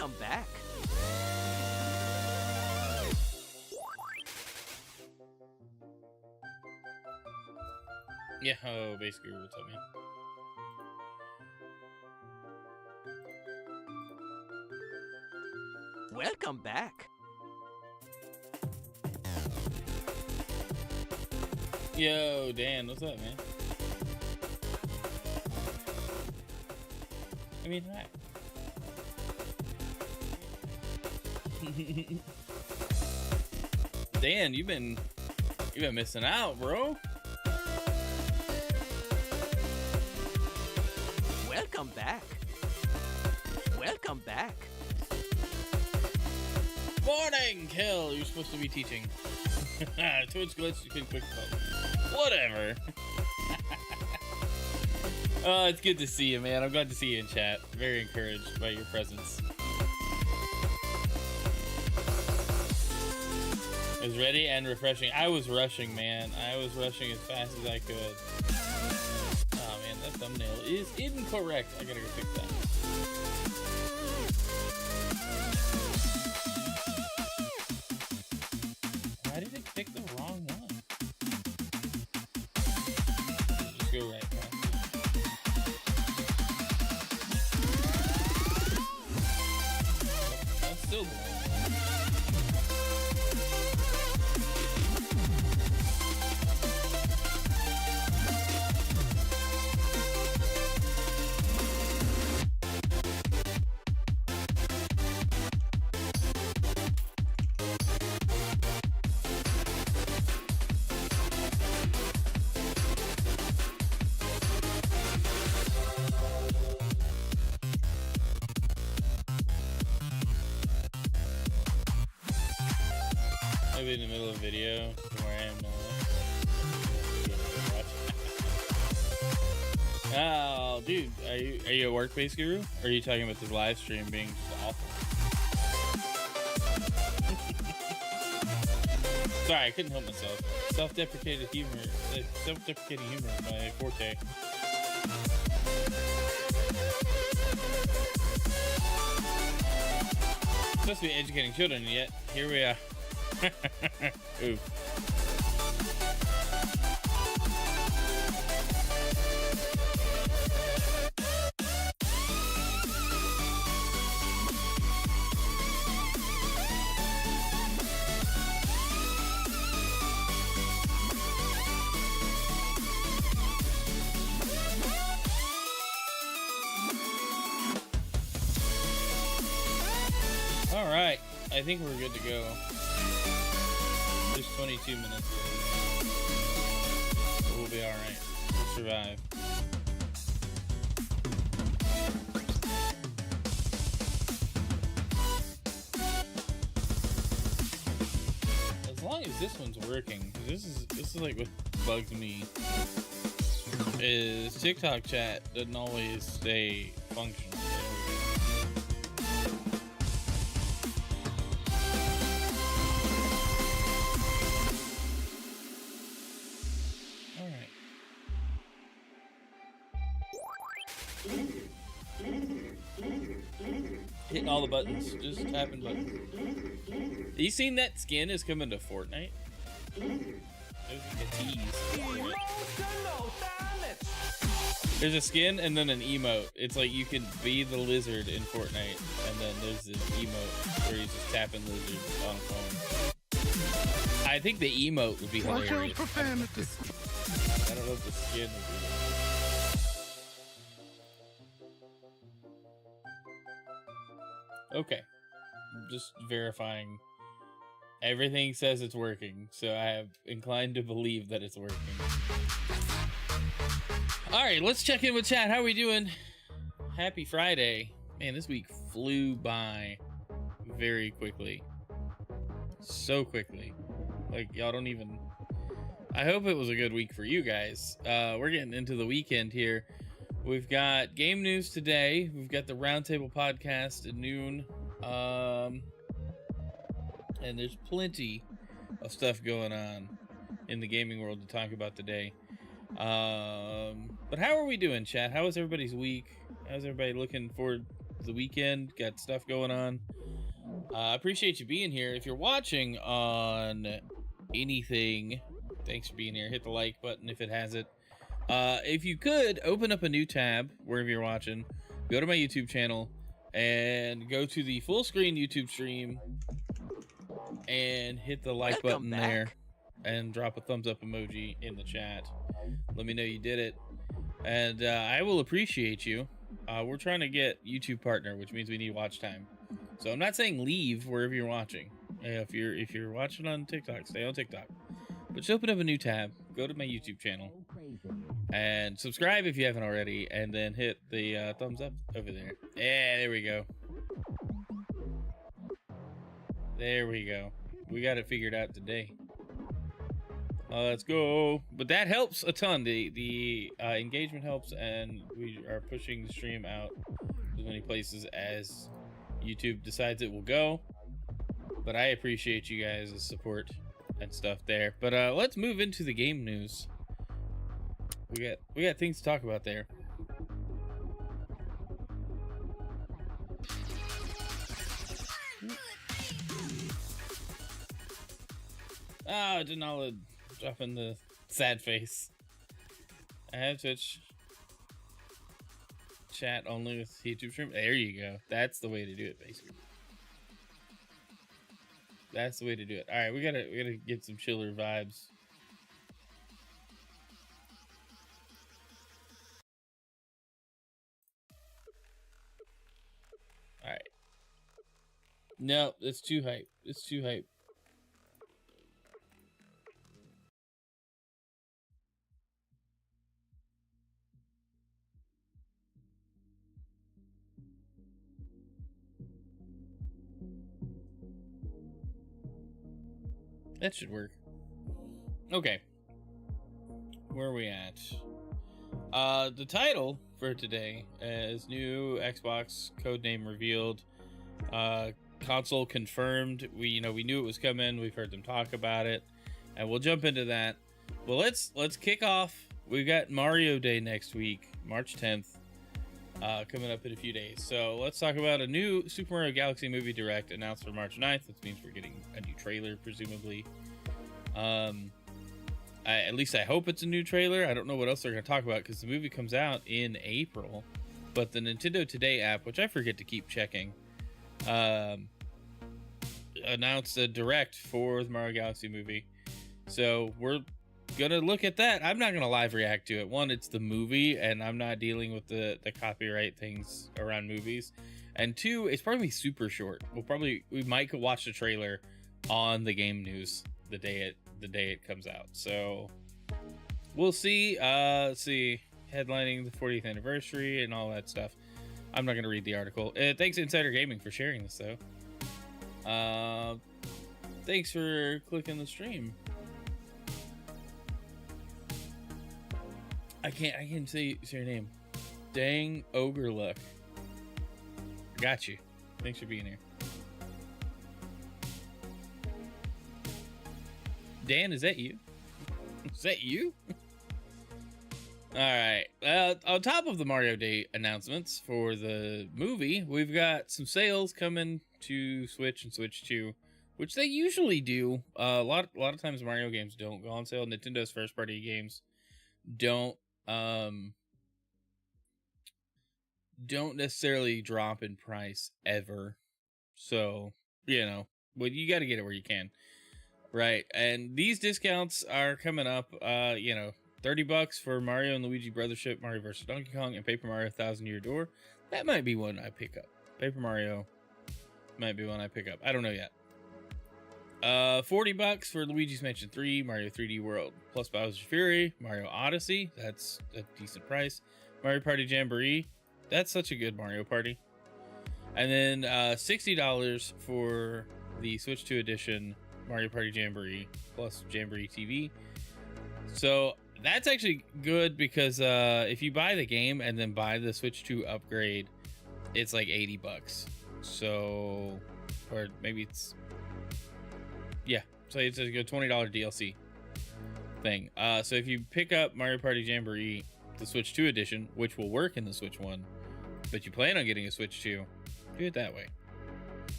Welcome back. Yeah, oh, basically, what's up, man? Welcome back. Yo, Dan, what's up, man? I mean, hi. Dan, you've been missing out, bro. Welcome back. Welcome back. Morning, Kill. You're supposed to be teaching. Twitch glitch. You can click the button. Whatever. Oh, it's good to see you, man. I'm glad to see you in chat. Very encouraged by your presence. It was ready and refreshing. I was rushing, man. I was rushing as fast as I could. Oh, man, that thumbnail is incorrect. I gotta go fix that. Why did it pick the wrong one? Just go right past it. That's still the one. Maybe in the middle of a video from where I am now. Oh, dude, are you a work-based guru? Or are you talking about this live stream being just awful? Sorry, I couldn't help myself. Self-deprecating humor is my forte. Supposed to be educating children, and yet here we are. Ooh. All right, I think we're good to go. Just 22 minutes late. But we'll be alright. We'll survive. As long as this one's working, this is like what bugs me. Is TikTok chat doesn't always stay functional. Hitting all the buttons, just tapping buttons. You seen that skin is coming to Fortnite? There's like a tease. There's a skin and then an emote. It's like you can be the lizard in Fortnite, and then there's this emote where he's just tapping lizards on a phone. I think the emote would be hilarious. I don't know if the skin would be. Okay, just verifying. Everything says it's working, so I am inclined to believe that it's working. All right, let's check in with chat. How are we doing? Happy Friday. Man, this week flew by very quickly. So quickly. Like, y'all don't even... I hope it was a good week for you guys. We're getting into the weekend here. We've got game news today. We've got the Roundtable podcast at noon. And there's plenty of stuff going on in the gaming world to talk about today. But how are we doing, chat? How was everybody's week? How's everybody looking forward the weekend, got stuff going on. I appreciate you being here. If you're watching on anything, thanks for being here. Hit the like button if it has it. If you could open up a new tab wherever you're watching, go to my YouTube channel and go to the full screen YouTube stream and hit the like button there and drop a thumbs up emoji in the chat. Let me know you did it, and I will appreciate you. We're trying to get YouTube partner, which means we need watch time. So I'm not saying leave wherever you're watching. If you're watching on TikTok, stay on TikTok. But just open up a new tab, go to my YouTube channel, and subscribe if you haven't already, and then hit the thumbs up over there. Yeah, there we go. There we go. We got it figured out today. Let's go. But that helps a ton. The engagement helps, and we are pushing the stream out as many places as YouTube decides it will go. But I appreciate you guys' support and stuff there. But let's move into the game news. We got things to talk about there. Ah, Denala dropping the sad face. I have Twitch chat only with YouTube stream. There you go. That's the way to do it, basically. That's the way to do it. All right, we gotta get some chiller vibes. All right. No, it's too hype. It's too hype. That should work. Okay. Where are we at? The title for today is new Xbox Codename revealed. Console confirmed. We knew it was coming. We've heard them talk about it, and we'll jump into that. Well, let's kick off. We've got Mario Day next week, March 10th, coming up in a few days. So let's talk about a new Super Mario Galaxy Movie Direct announced for March 9th. This means we're getting a new trailer, presumably. At least I hope it's a new trailer. I don't know what else they're going to talk about because the movie comes out in April. But the Nintendo Today app, which I forget to keep checking, announced a direct for the Mario Galaxy movie. So we're gonna look at that. I'm not gonna live react to it. One, it's the movie, and I'm not dealing with the copyright things around movies. And two, it's probably super short. We might watch the trailer on the game news the day it comes out. So we'll see. See, headlining the 40th anniversary and all that stuff. I'm not gonna read the article. Thanks Insider Gaming for sharing this though. Thanks for clicking the stream. I can't say your name. Dang Ogre Luck. Got you. Thanks for being here. Dan, is that you? Is that you? All right. On top of the Mario Day announcements for the movie, we've got some sales coming to Switch and Switch 2, which they usually do. A lot of times Mario games don't go on sale. Nintendo's first party games don't necessarily drop in price ever. So, well, you got to get it where you can. Right. And these discounts are coming up, $30 for Mario and Luigi Brothership, Mario vs. Donkey Kong, and Paper Mario 1000 Year Door. That might be one I pick up. Paper Mario might be one I pick up. I don't know yet. $40 for Luigi's Mansion 3, Mario 3D World, plus Bowser's Fury, Mario Odyssey. That's a decent price. Mario Party Jamboree. That's such a good Mario Party. And then $60 for the Switch 2 edition Mario Party Jamboree plus Jamboree TV. So that's actually good because if you buy the game and then buy the Switch 2 upgrade, it's like $80. So, or maybe it's, yeah, so it's a good $20 DLC thing. So if you pick up Mario Party Jamboree, the Switch 2 edition, which will work in the Switch 1, but you plan on getting a Switch 2, do it that way.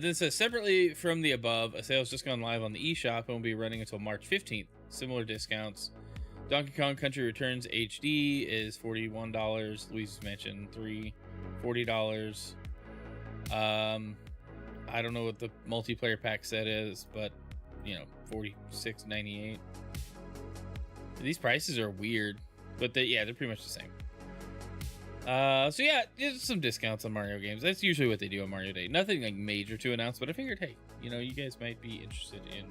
This says, separately from the above, a sale has just gone live on the eShop and will be running until March 15th. Similar discounts. Donkey Kong Country Returns HD is $41. Luigi's Mansion 3, $40. I don't know what the multiplayer pack set is, but you know, $46.98. These prices are weird, but they're pretty much the same. So yeah, there's some discounts on Mario games. That's usually what they do on Mario Day. Nothing like major to announce, but I figured, hey, you know, you guys might be interested in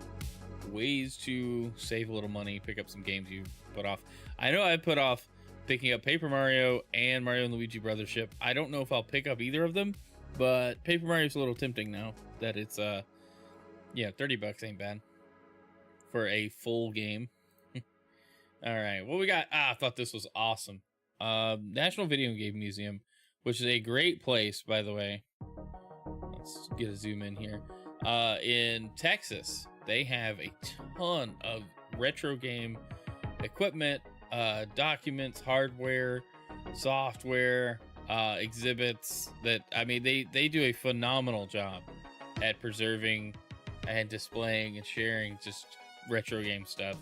ways to save a little money, pick up some games you put off. I know I put off picking up Paper Mario and Mario and Luigi Brothership. I don't know if I'll pick up either of them, but Paper Mario's a little tempting now that it's $30 ain't bad for a full game. All right, what we got? I thought this was awesome. National Video Game Museum, which is a great place, by the way. Let's get a zoom in here. In Texas, they have a ton of retro game equipment, documents, hardware, software, exhibits that, I mean, they do a phenomenal job at preserving and displaying and sharing just retro game stuff.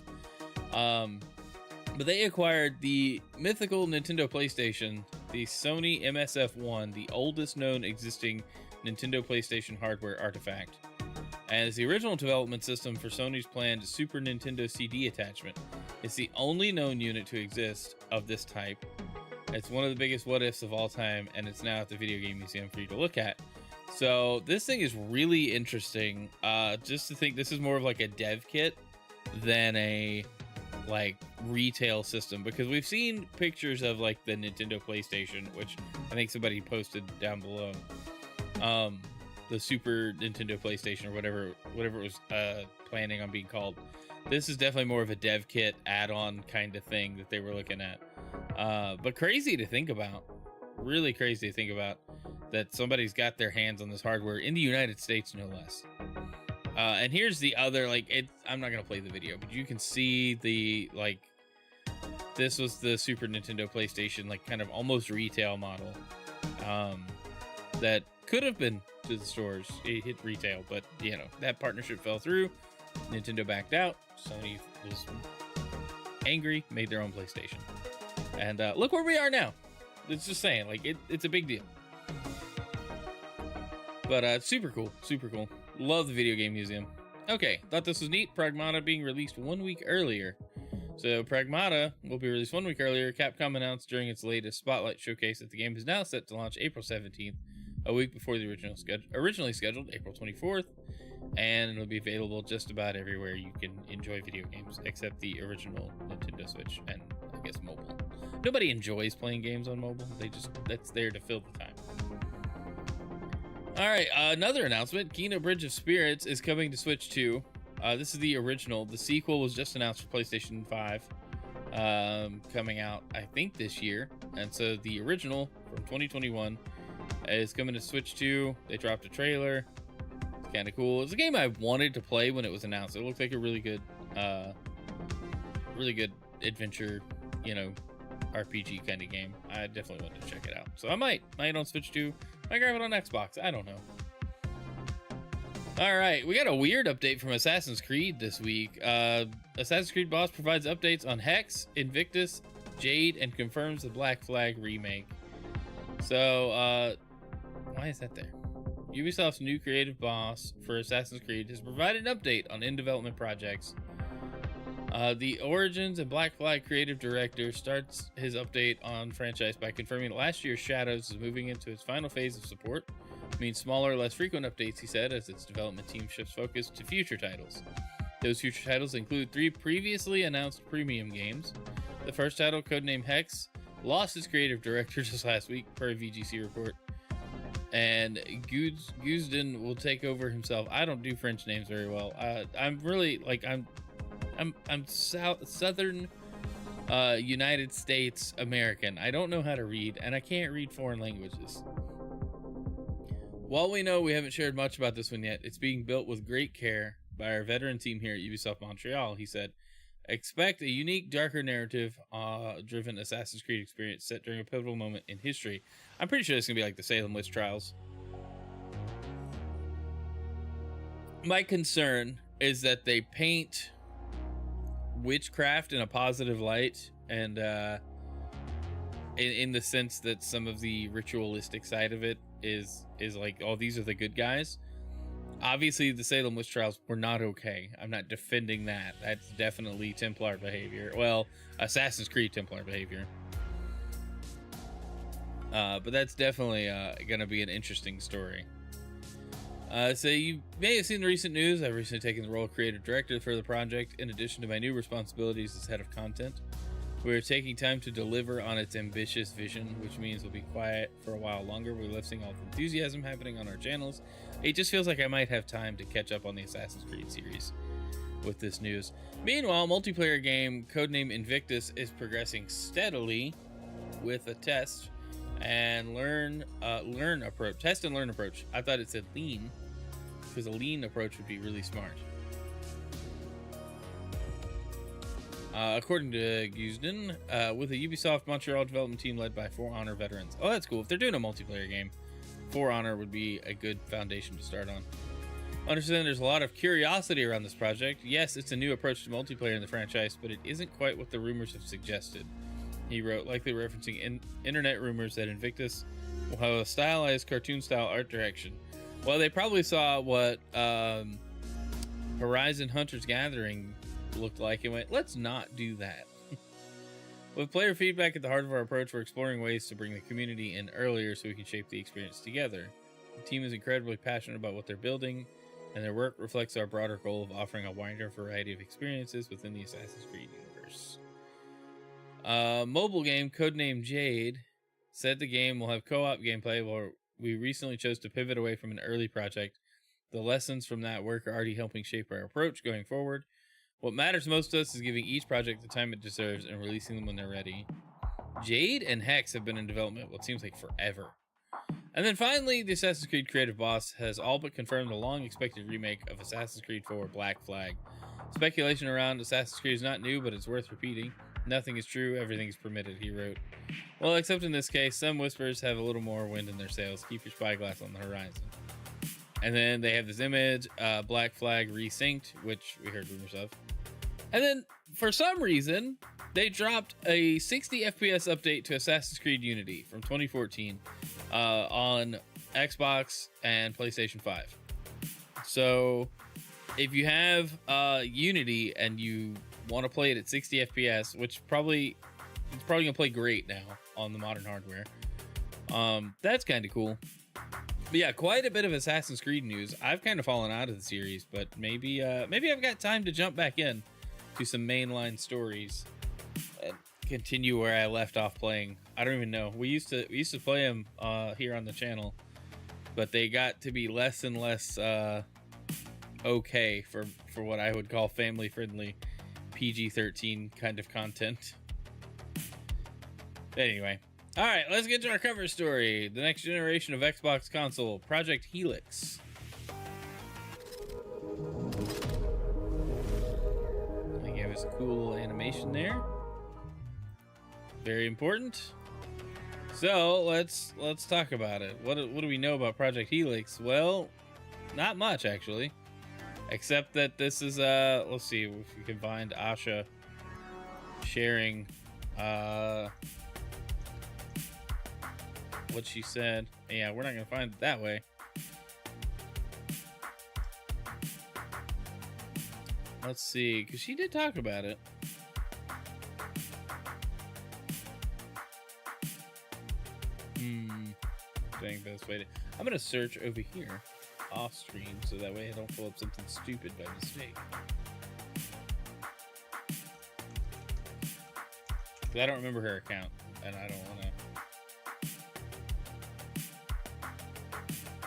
But they acquired the mythical Nintendo PlayStation, the Sony MSF1, the oldest known existing Nintendo PlayStation hardware artifact, and it's the original development system for Sony's planned Super Nintendo CD attachment. It's the only known unit to exist of this type. It's one of the biggest what-ifs of all time, and it's now at the Video Game Museum for you to look at. So this thing is really interesting. Just to think, this is more of like a dev kit than a like retail system, because we've seen pictures of like the Nintendo PlayStation, which I think somebody posted down below, the Super Nintendo PlayStation or whatever it was planning on being called. This is definitely more of a dev kit add-on kind of thing that they were looking at, but crazy to think about, really crazy to think about that somebody's got their hands on this hardware in the United States, no less. And here's the other, like, I'm not gonna play the video, but you can see the, like, this was the Super Nintendo PlayStation, like, kind of almost retail model, that could have been to the stores. It hit retail, but you know, that partnership fell through. Nintendo backed out. Sony was angry, made their own PlayStation, and look where we are now. It's just saying, like, it's a big deal. But super cool, super cool. Love the Video Game Museum. Okay, thought this was neat. Pragmata being released 1 week earlier. So Pragmata will be released 1 week earlier. Capcom announced during its latest Spotlight showcase that the game is now set to launch April 17th, a week before the originally scheduled April 24th, and it'll be available just about everywhere you can enjoy video games, except the original Nintendo Switch and I guess mobile. Nobody enjoys playing games on mobile. That's there to fill the time. All right, another announcement. Kino Bridge of Spirits is coming to Switch 2. This is the original. The sequel was just announced for PlayStation 5, coming out, I think, this year. And so the original from 2021 is coming to Switch 2. They dropped a trailer. It's kind of cool. It's a game I wanted to play when it was announced. It looked like a really good adventure, you know, RPG kind of game. I definitely wanted to check it out. So I might on Switch 2. Might grab it on Xbox. I don't know. All right, we got a weird update from Assassin's Creed this week. Assassin's Creed Boss provides updates on Hex, Invictus, Jade, and confirms the Black Flag remake. So, why is that there? Ubisoft's new creative boss for Assassin's Creed has provided an update on in-development projects. The Origins and Black Flag creative director starts his update on franchise by confirming that last year's Shadows is moving into its final phase of support. It means smaller, less frequent updates, he said, as its development team shifts focus to future titles. Those future titles include 3 previously announced premium games. The first title, codename Hex, lost its creative director just last week, per a VGC report. And Guzden will take over himself. I don't do French names very well. I'm really, like, I'm southern United States American. I don't know how to read, and I can't read foreign languages. While we know we haven't shared much about this one yet, it's being built with great care by our veteran team here at Ubisoft Montreal, he said. Expect a unique, darker narrative driven Assassin's Creed experience set during a pivotal moment in history. I'm pretty sure it's going to be like the Salem witch trials. My concern is that they paint witchcraft in a positive light, and in the sense that some of the ritualistic side of it is like, oh, these are the good guys. Obviously, the Salem witch trials were not okay. I'm not defending that. That's definitely Templar behavior. Well, Assassin's Creed Templar behavior. But that's definitely going to be an interesting story. So you may have seen the recent news. I've recently taken the role of creative director for the project. In addition to my new responsibilities as head of content, we are taking time to deliver on its ambitious vision, which means we'll be quiet for a while longer. We're lifting all the enthusiasm happening on our channels. It just feels like I might have time to catch up on the Assassin's Creed series with this news. Meanwhile, multiplayer game Codename Invictus is progressing steadily with a test and learn approach. Test and learn approach. I thought it said lean, because a lean approach would be really smart. According to Guzden, with a Ubisoft Montreal development team led by For Honor veterans. Oh, that's cool. If they're doing a multiplayer game, For Honor would be a good foundation to start on. Understand there's a lot of curiosity around this project. Yes, it's a new approach to multiplayer in the franchise, but it isn't quite what the rumors have suggested. He wrote, likely referencing internet rumors that Invictus will have a stylized cartoon-style art direction. Well, they probably saw what Horizon Hunter's Gathering looked like and went, let's not do that. With player feedback at the heart of our approach, we're exploring ways to bring the community in earlier so we can shape the experience together. The team is incredibly passionate about what they're building, and their work reflects our broader goal of offering a wider variety of experiences within the Assassin's Creed universe. Mobile game Codename Jade said the game will have co-op gameplay. While we recently chose to pivot away from an early project, the lessons from that work are already helping shape our approach going forward. What matters most to us is giving each project the time it deserves and releasing them when they're ready. Jade and Hex have been in development what seems like forever. And then finally, the Assassin's Creed creative boss has all but confirmed the long-expected remake of Assassin's Creed 4 Black Flag. Speculation around Assassin's Creed is not new, but it's worth repeating. Nothing is true, everything is permitted, he wrote. Well, except in this case, some whispers have a little more wind in their sails. Keep your spyglass on the horizon. And then they have this image, Black Flag resynced, which we heard rumors of. And then, for some reason, they dropped a 60 FPS update to Assassin's Creed Unity from 2014 on Xbox and PlayStation 5. So, if you have Unity and you want to play it at 60 FPS, which it's probably going to play great now on the modern hardware, that's kind of cool. But yeah, quite a bit of Assassin's Creed news. I've kind of fallen out of the series, but maybe I've got time to jump back in to some mainline stories and continue where I left off playing. I don't even know. We used to play them here on the channel, but they got to be less and less okay for what I would call family friendly PG-13 kind of content. Anyway, all right, let's get to our cover story. The next generation of Xbox console, Project Helix. They gave us a cool animation there. Very important. So let's talk about it. What do we know about Project Helix? Well, not much actually, except that this is let's see if we can find Asha sharing what she said. Yeah, we're not gonna find it that way. Let's see, because she did talk about it. Dang, best way to. I'm gonna search over here off stream so that way I don't pull up something stupid by mistake. Because I don't remember her account, and I don't want to.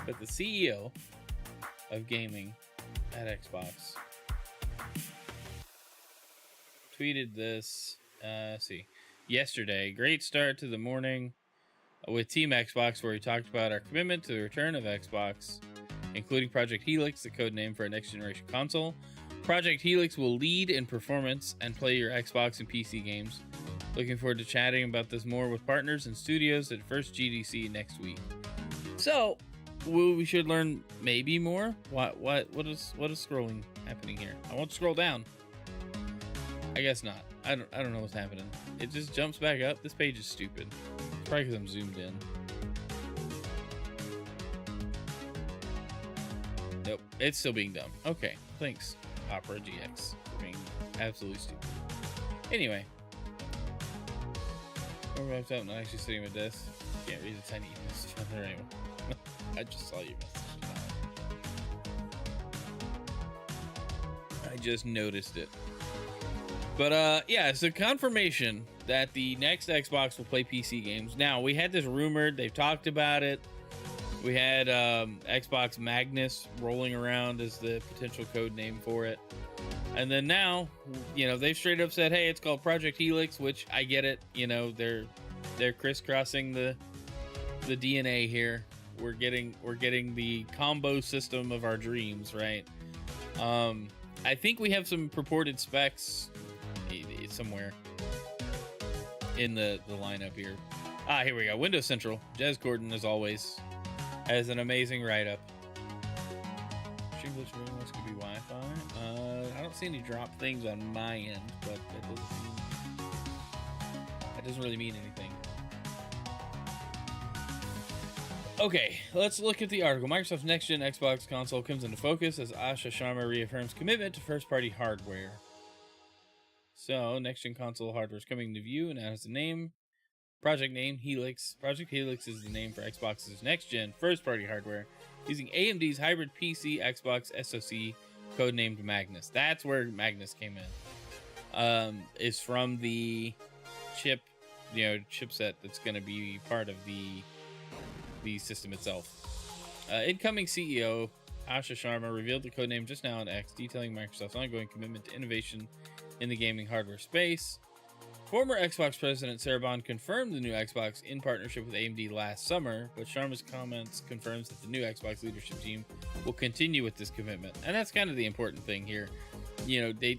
But the CEO of gaming at Xbox tweeted this, yesterday. Great start to the morning with Team Xbox, where he talked about our commitment to the return of Xbox, including Project Helix, the code name for a next generation console. Project Helix will lead in performance and play your Xbox and PC games. Looking forward to chatting about this more with partners and studios at first GDC next week. So, we should learn maybe more. What is scrolling happening here? I won't scroll down. I guess not. I don't know what's happening. It just jumps back up. This page is stupid. It's probably because I'm zoomed in. Nope, it's still being dumb. Okay, thanks, Opera GX, for being absolutely stupid. Anyway, we're wrapped up, not actually sitting at my desk. Can't read the tiny message on there anyway. I just saw your message. I just noticed it. But yeah, it's a confirmation that the next Xbox will play PC games. Now, we had this rumored, they've talked about it. We had Xbox Magnus rolling around as the potential code name for it. And then now, you know, they've straight up said, hey, it's called Project Helix, which I get it. You know, they're crisscrossing the DNA here. We're getting the combo system of our dreams, right? I think we have some purported specs somewhere in the lineup here. Here we go. Windows Central. Jez Gordon, as always, has an amazing write-up. English roomless could be Wi-Fi. I don't see any drop things on my end, but that doesn't really mean anything. Okay, let's look at the article. Microsoft's next-gen Xbox console comes into focus as Asha Sharma reaffirms commitment to first-party hardware. So, next-gen console hardware is coming to view, and that has the name, project name, Helix. Project Helix is the name for Xbox's next-gen first-party hardware, using AMD's hybrid PC Xbox SoC, codenamed Magnus. That's where Magnus came in. Is from the chipset that's going to be part of the system itself. Incoming CEO Asha Sharma revealed the codename just now on X, detailing Microsoft's ongoing commitment to innovation in the gaming hardware space. Former Xbox president Sarah Bond confirmed the new Xbox in partnership with AMD last summer, but Sharma's comments confirms that the new Xbox leadership team will continue with this commitment. And that's kind of the important thing here. You know,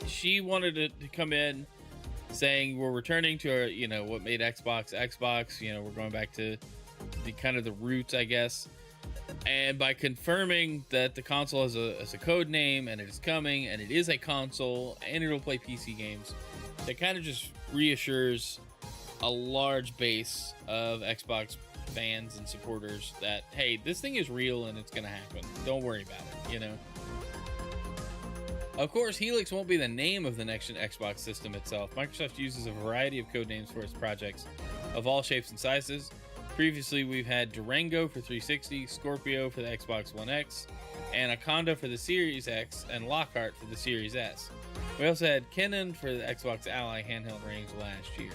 she wanted to come in saying we're returning to what made Xbox Xbox. You know, we're going back to the roots, I guess. And by confirming that the console has a code name and it is coming and it is a console and it will play PC games, that kind of just reassures a large base of Xbox fans and supporters that, hey, this thing is real and it's gonna happen. Don't worry about it, you know? Of course, Helix won't be the name of the next-gen Xbox system itself. Microsoft uses a variety of code names for its projects of all shapes and sizes. Previously, we've had Durango for 360, Scorpio for the Xbox One X, Anaconda for the Series X, and Lockhart for the Series S. We also had Kennen for the Xbox Ally handheld range last year.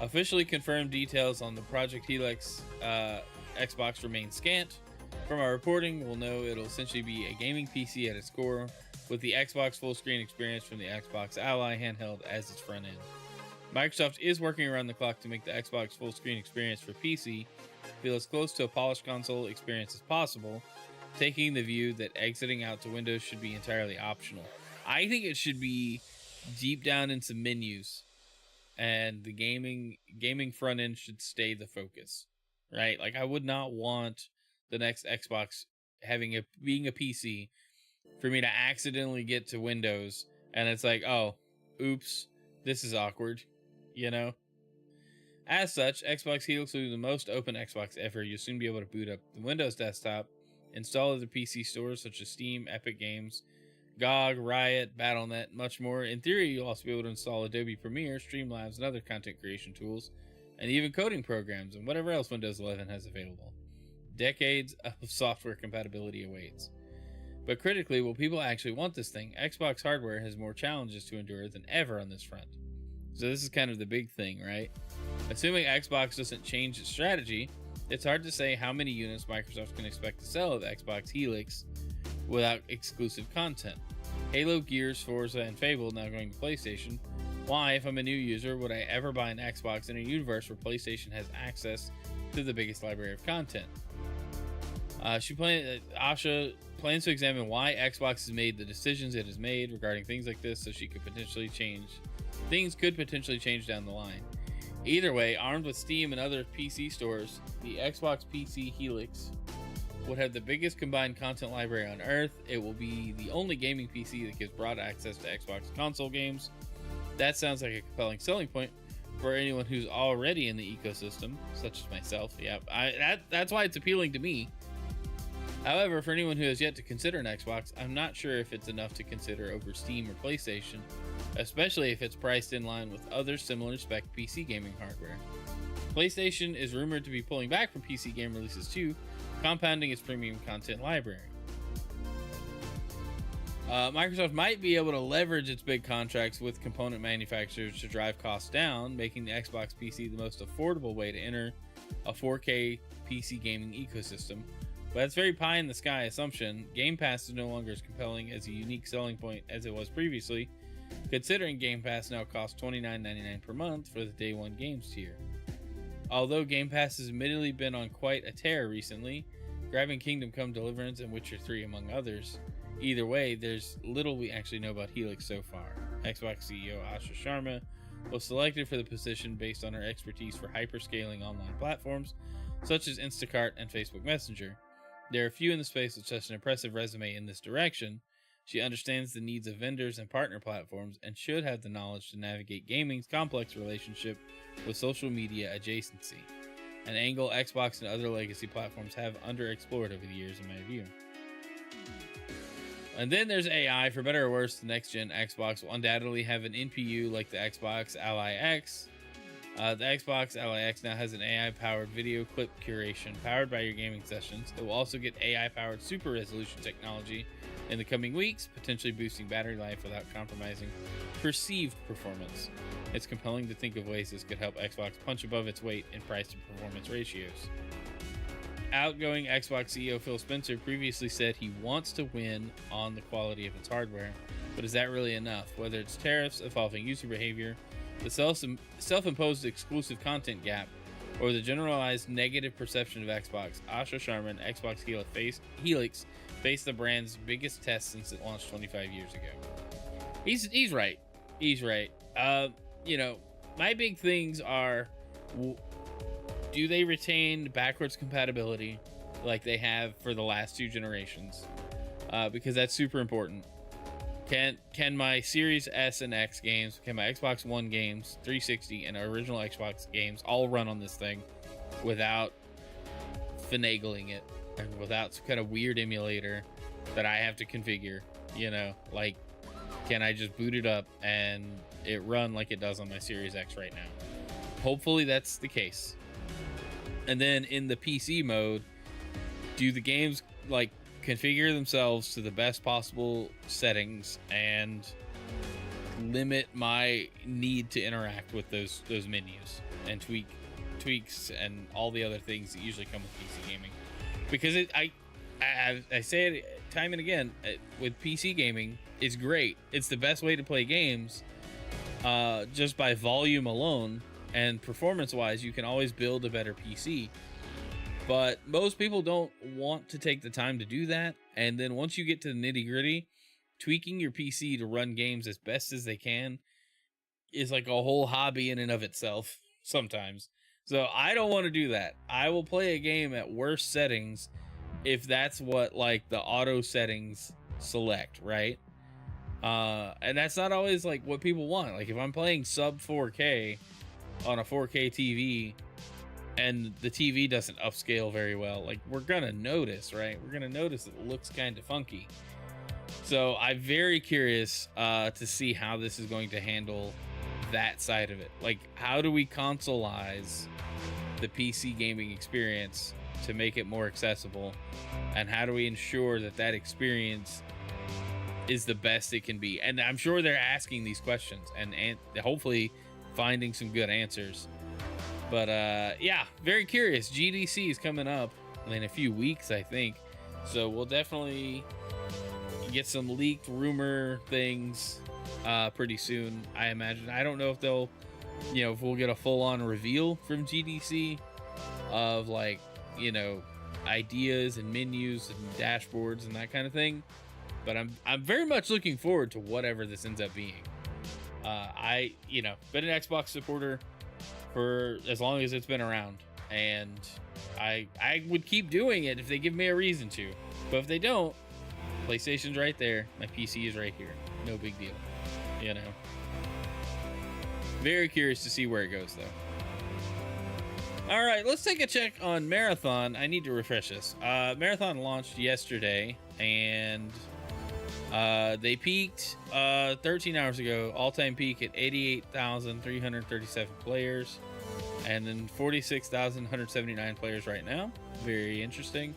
Officially confirmed details on the Project Helix Xbox remain scant. From our reporting, we'll know it'll essentially be a gaming PC at its core, with the Xbox full screen experience from the Xbox Ally handheld as its front end. Microsoft is working around the clock to make the Xbox full screen experience for PC feel as close to a polished console experience as possible, taking the view that exiting out to Windows should be entirely optional. I think it should be deep down in some menus, and the gaming front end should stay the focus, right? Like, I would not want the next Xbox being a PC for me to accidentally get to Windows and it's like, oh, oops, this is awkward, you know? As such, Xbox Helix will be the most open Xbox ever. You'll soon be able to boot up the Windows desktop, install other PC stores such as Steam, Epic Games, GOG, Riot, Battle.net, much more. In theory, you'll also be able to install Adobe Premiere, Streamlabs, and other content creation tools, and even coding programs and whatever else Windows 11 has available. Decades of software compatibility awaits. But critically, will people actually want this thing? Xbox hardware has more challenges to endure than ever on this front. So this is kind of the big thing, right? Assuming Xbox doesn't change its strategy, it's hard to say how many units Microsoft can expect to sell of Xbox Helix without exclusive content. Halo, Gears, Forza, and Fable now going to PlayStation. Why, if I'm a new user, would I ever buy an Xbox in a universe where PlayStation has access to the biggest library of content? Asha plans to examine why Xbox has made the decisions it has made regarding things like this, so things could potentially change down the line. Either way, armed with Steam and other PC stores, the Xbox PC Helix would have the biggest combined content library on Earth. It will be the only gaming PC that gives broad access to Xbox console games. That sounds like a compelling selling point for anyone who's already in the ecosystem, such as myself. Yeah, that's why it's appealing to me. However, for anyone who has yet to consider an Xbox, I'm not sure if it's enough to consider over Steam or PlayStation, especially if it's priced in line with other similar spec PC gaming hardware. PlayStation is rumored to be pulling back from PC game releases too, compounding its premium content library. Microsoft might be able to leverage its big contracts with component manufacturers to drive costs down, making the Xbox PC the most affordable way to enter a 4K PC gaming ecosystem. But that's very pie in the sky assumption. Game Pass is no longer as compelling as a unique selling point as it was previously, considering Game Pass now costs $29.99 per month for the Day 1 Games tier. Although Game Pass has admittedly been on quite a tear recently, grabbing Kingdom Come Deliverance and Witcher 3 among others. Either way, there's little we actually know about Helix so far. Xbox CEO Asha Sharma was selected for the position based on her expertise for hyperscaling online platforms such as Instacart and Facebook Messenger. There are few in the space with such an impressive resume in this direction. She understands the needs of vendors and partner platforms and should have the knowledge to navigate gaming's complex relationship with social media adjacency, an angle Xbox and other legacy platforms have underexplored over the years in my view. And then there's AI. For better or worse, the next-gen Xbox will undoubtedly have an NPU like the Xbox Ally X. The Xbox Ally X now has an AI-powered video clip curation powered by your gaming sessions. It will also get AI-powered super resolution technology in the coming weeks, potentially boosting battery life without compromising perceived performance. It's compelling to think of ways this could help Xbox punch above its weight in price to performance ratios. Outgoing Xbox CEO Phil Spencer previously said he wants to win on the quality of its hardware, but is that really enough? Whether it's tariffs, evolving user behavior, the self-imposed exclusive content gap, or the generalized negative perception of Xbox, Asha Sharma and Xbox Helix faced the brand's biggest test since it launched 25 years ago. He's right. He's right. My big things are, do they retain backwards compatibility like they have for the last two generations? Because that's super important. Can my Series S and X games, can my Xbox One games, 360 and original Xbox games all run on this thing without finagling it and without some kind of weird emulator that I have to configure? Can I just boot it up and it run like it does on my Series X right now? Hopefully that's the case. And then in the PC mode, do the games configure themselves to the best possible settings and limit my need to interact with those menus and tweaks and all the other things that usually come with PC gaming? Because I say it time and again, with PC gaming, it's great. It's the best way to play games, just by volume alone, and performance-wise, you can always build a better PC. But most people don't want to take the time to do that. And then once you get to the nitty-gritty, tweaking your PC to run games as best as they can is like a whole hobby in and of itself sometimes. So I don't want to do that. I will play a game at worse settings if that's what the auto settings select, right? And that's not always what people want. If I'm playing sub 4K on a 4K TV and the TV doesn't upscale very well, we're gonna notice, right? We're gonna notice it looks kind of funky. So I'm very curious to see how this is going to handle that side of it. How do we consoleize the PC gaming experience to make it more accessible, and how do we ensure that experience is the best it can be? And I'm sure they're asking these questions and hopefully finding some good answers. But yeah, very curious. GDC is coming up in a few weeks, I think, so we'll definitely get some leaked rumor things pretty soon, I imagine. I don't know if they'll, if we'll get a full-on reveal from GDC of ideas and menus and dashboards and that kind of thing. But I'm very much looking forward to whatever this ends up being. I been an Xbox supporter for as long as it's been around, and I would keep doing it if they give me a reason to. But if they don't, PlayStation's right there, my PC is right here. No big deal, Very curious to see where it goes, though. All right, let's take a check on Marathon. I need to refresh this. Marathon launched yesterday, and they peaked 13 hours ago, all-time peak at 88,337 players, and then 46,179 players right now. Very interesting.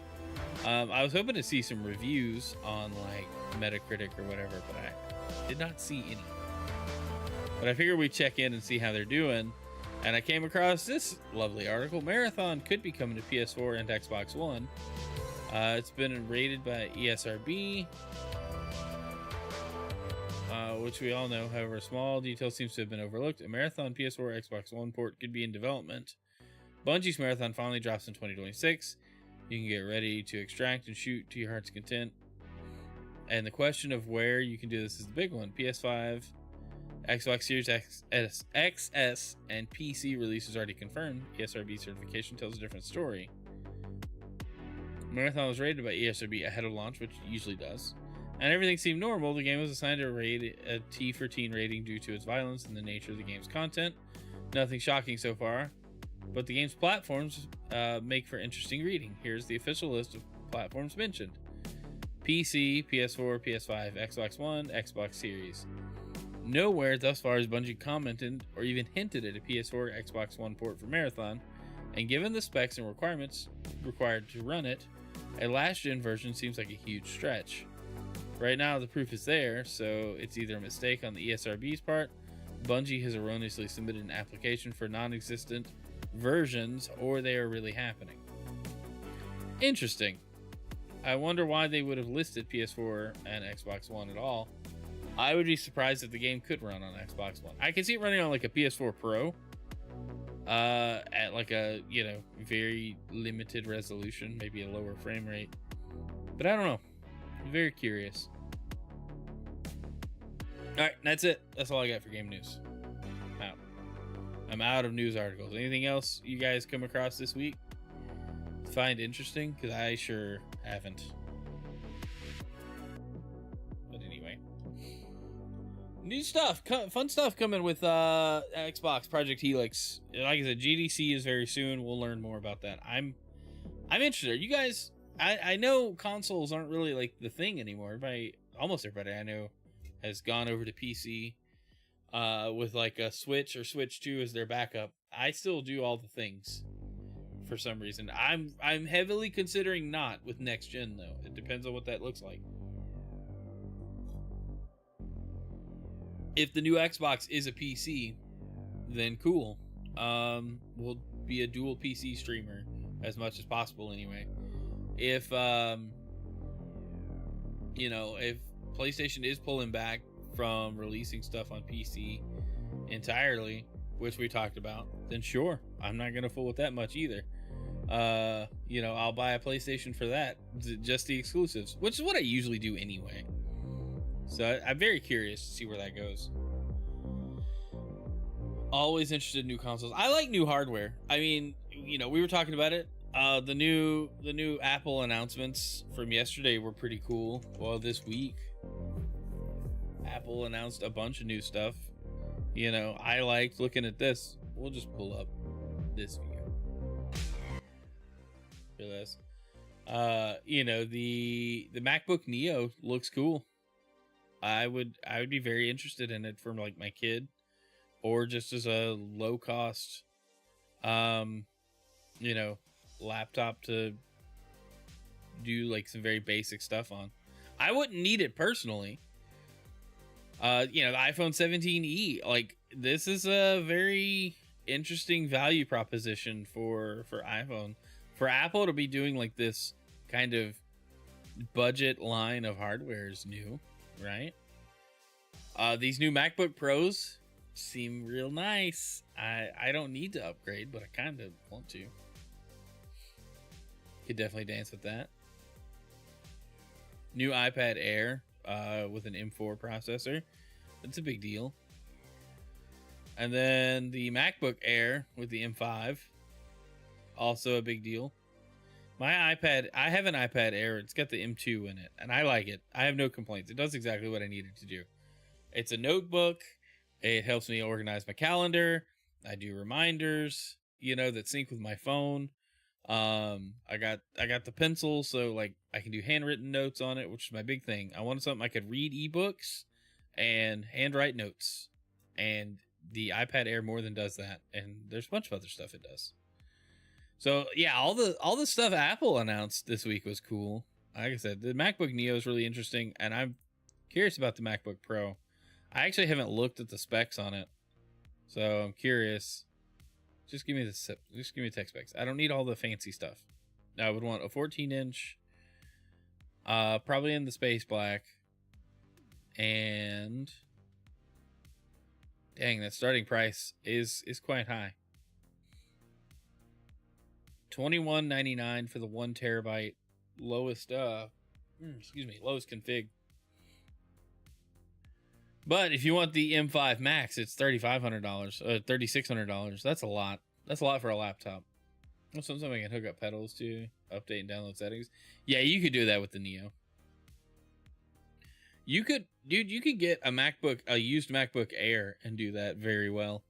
I was hoping to see some reviews on like Metacritic or whatever, but I did not see any. But I figured we'd check in and see how they're doing. And I came across this lovely article. Marathon could be coming to PS4 and Xbox One. It's been rated by ESRB, which we all know. However, a small detail seems to have been overlooked. A Marathon PS4 Xbox One port could be in development. Bungie's Marathon finally drops in 2026. You can get ready to extract and shoot to your heart's content. And the question of where you can do this is the big one. PS5, Xbox Series XS, and PC releases already confirmed. ESRB certification tells a different story. Marathon was rated by ESRB ahead of launch, which it usually does. And everything seemed normal. The game was assigned a T for teen rating due to its violence and the nature of the game's content. Nothing shocking so far. But the game's platforms make for interesting reading. Here's the official list of platforms mentioned. PC, PS4, PS5, Xbox One, Xbox Series. Nowhere thus far has Bungie commented or even hinted at a PS4 Xbox One port for Marathon, and given the specs and requirements required to run it, a last-gen version seems like a huge stretch. Right now the proof is there, so it's either a mistake on the ESRB's part, Bungie has erroneously submitted an application for non-existent versions, or they are really happening. Interesting. I wonder why they would have listed PS4 and Xbox One at all. I would be surprised if the game could run on Xbox One. I can see it running on like a PS4 Pro at like a, very limited resolution, maybe a lower frame rate. But I don't know. I'm very curious. All right, that's it. That's all I got for game news. I'm out of news articles. Anything else you guys come across this week find interesting? Because I sure haven't. But anyway, new stuff, fun stuff coming with Xbox Project Helix. Like I said, GDC is very soon. We'll learn more about that. I'm interested. You guys, I know consoles aren't really like the thing anymore. Almost everybody I know has gone over to PC. With like a Switch or Switch 2 as their backup. I still do all the things for some reason. I'm heavily considering not with next gen though. It depends on what that looks like. If the new Xbox is a PC, then cool. We'll be a dual PC streamer as much as possible anyway. If if PlayStation is pulling back from releasing stuff on PC entirely, which we talked about, then sure, I'm not gonna fool with that much either. I'll buy a PlayStation for that, just the exclusives, which is what I usually do anyway. So I'm very curious to see where that goes. Always interested in new consoles. I like new hardware. I mean, we were talking about it. The new Apple announcements from yesterday were pretty cool. Well, this week Apple announced a bunch of new stuff. I liked looking at this. We'll just pull up this view for this. The MacBook Neo looks cool. I would be very interested in it for like my kid, or just as a low cost laptop to do like some very basic stuff on. I wouldn't need it personally. The iPhone 17e, like, this is a very interesting value proposition for iPhone. For Apple to be doing like this kind of budget line of hardware is new, right? These new MacBook Pros seem real nice. I don't need to upgrade, but I kind of want to. could definitely dance with that. New iPad Air with an M4 processor. That's a big deal. And then the MacBook Air with the M5. Also a big deal. My iPad, I have an iPad Air. It's got the M2 in it, and I like it. I have no complaints. It does exactly what I needed to do. It's a notebook. It helps me organize my calendar. I do reminders, that sync with my phone. I got the pencil, so like I can do handwritten notes on it, which is my big thing. I wanted something I could read ebooks and handwrite notes, and the iPad Air more than does that. And there's a bunch of other stuff it does. So yeah, all the stuff Apple announced this week was cool. Like I said, the MacBook Neo is really interesting, and I'm curious about the MacBook Pro. I actually haven't looked at the specs on it, so I'm curious. Just give me tech specs. I don't need all the fancy stuff. Now, I would want a 14-inch, probably in the space black, and dang, that starting price is quite high. $21.99 for the 1 terabyte lowest config. But if you want the M5 Max, it's $3,500, $3,600. That's a lot. That's a lot for a laptop. Something I can hook up pedals to, update and download settings. Yeah, you could do that with the Neo. You could get a used MacBook Air and do that very well.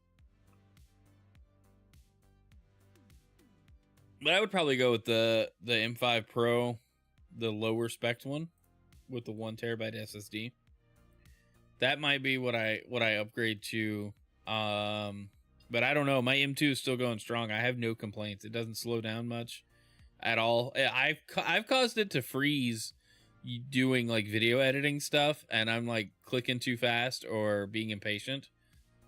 But I would probably go with the M5 Pro, the lower spec one with the 1 terabyte SSD. That might be what I upgrade to. But I don't know. My M2 is still going strong. I have no complaints. It doesn't slow down much at all. I've caused it to freeze doing like video editing stuff, and I'm like clicking too fast or being impatient.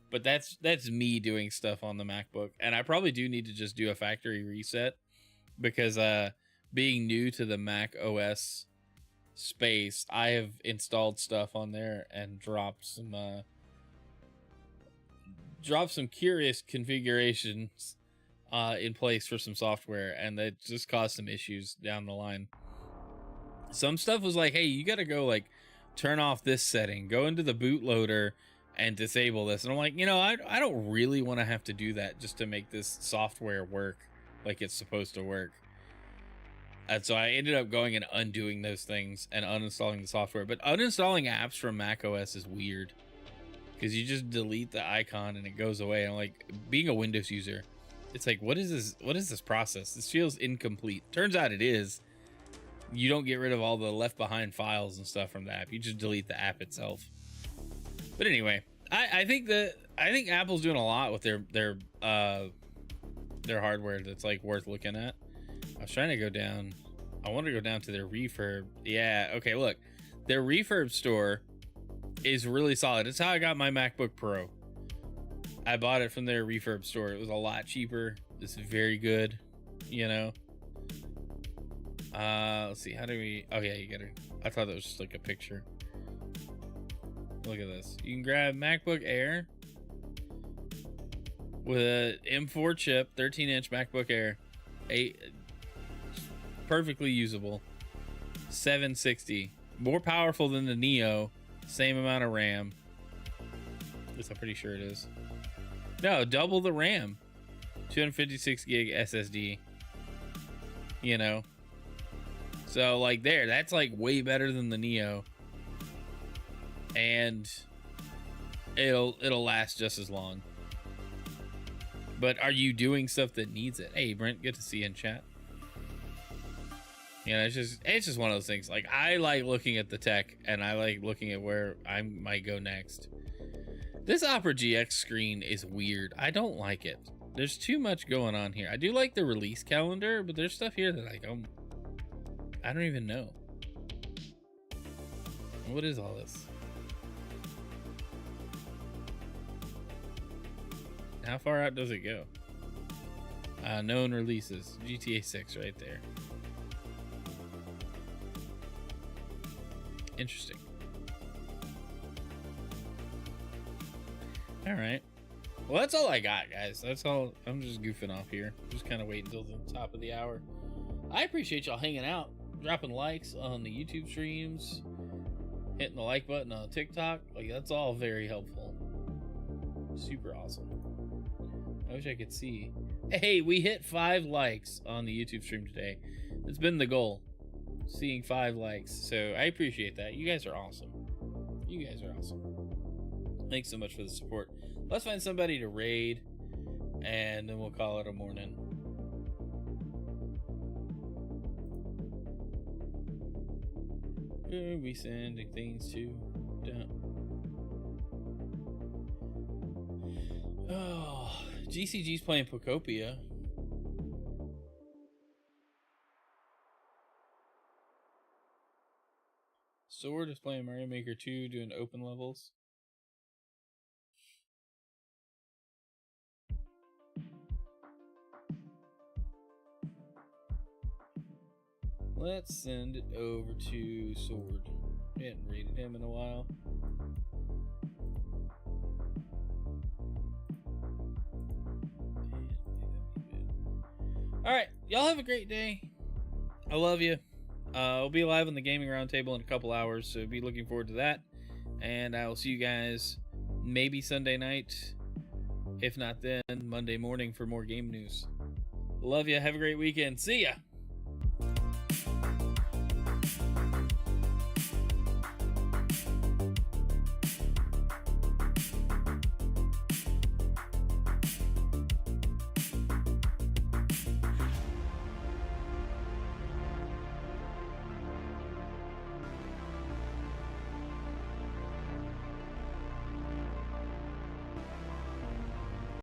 But that's me doing stuff on the MacBook, and I probably do need to just do a factory reset because being new to the Mac OS space, I have installed stuff on there and dropped some curious configurations in place for some software, and that just caused some issues down the line. Some stuff was like, hey, you gotta go like turn off this setting, go into the bootloader and disable this, and I'm like, I don't really want to have to do that just to make this software work like it's supposed to work. And so I ended up going and undoing those things and uninstalling the software. But uninstalling apps from macOS is weird because you just delete the icon and it goes away. And like, being a Windows user, it's like, what is this process? This feels incomplete. Turns out it is. You don't get rid of all the left behind files and stuff from the app. You just delete the app itself. But anyway, I think Apple's doing a lot with their hardware that's like worth looking at. I was trying to go down. I want to go down to their refurb. Yeah, okay, look. Their refurb store is really solid. It's how I got my MacBook Pro. I bought it from their refurb store. It was a lot cheaper. It's very good, Let's see. How do we... Oh, yeah, you gotta... I thought that was just like a picture. Look at this. You can grab MacBook Air with an M4 chip, 13-inch MacBook Air. Perfectly usable. 760. More powerful than the Neo. Same amount of RAM. At least I'm pretty sure it is. No, double the RAM. 256 gig SSD. So like that's like way better than the Neo. And it'll last just as long. But are you doing stuff that needs it? Hey Brent, good to see you in chat. It's just one of those things. Like, I like looking at the tech, and I like looking at where I might go next. This Opera GX screen is weird. I don't like it. There's too much going on here. I do like the release calendar, but there's stuff here that I don't even know. What is all this? How far out does it go? Known releases. GTA 6 right there. Interesting. All right. Well, that's all I got, guys. That's all. I'm just goofing off here. Just kind of waiting until the top of the hour. I appreciate y'all hanging out, dropping likes on the YouTube streams, hitting the like button on TikTok. Like, that's all very helpful. Super awesome. I wish I could see. Hey, we hit 5 likes on the YouTube stream today. It's been the goal, seeing 5 likes. So I appreciate that. You guys are awesome. You guys are awesome. Thanks so much for the support. Let's find somebody to raid, and then we'll call it a morning. Who are we sending things to? Oh, GCG's playing Pocopia. Sword is playing Mario Maker 2, doing open levels. Let's send it over to Sword. We hadn't rated him in a while. Alright, y'all have a great day. I love you. I'll be live on the Gaming Roundtable in a couple hours, so be looking forward to that. And I will see you guys maybe Sunday night. If not then, Monday morning for more game news. Love you. Have a great weekend. See ya.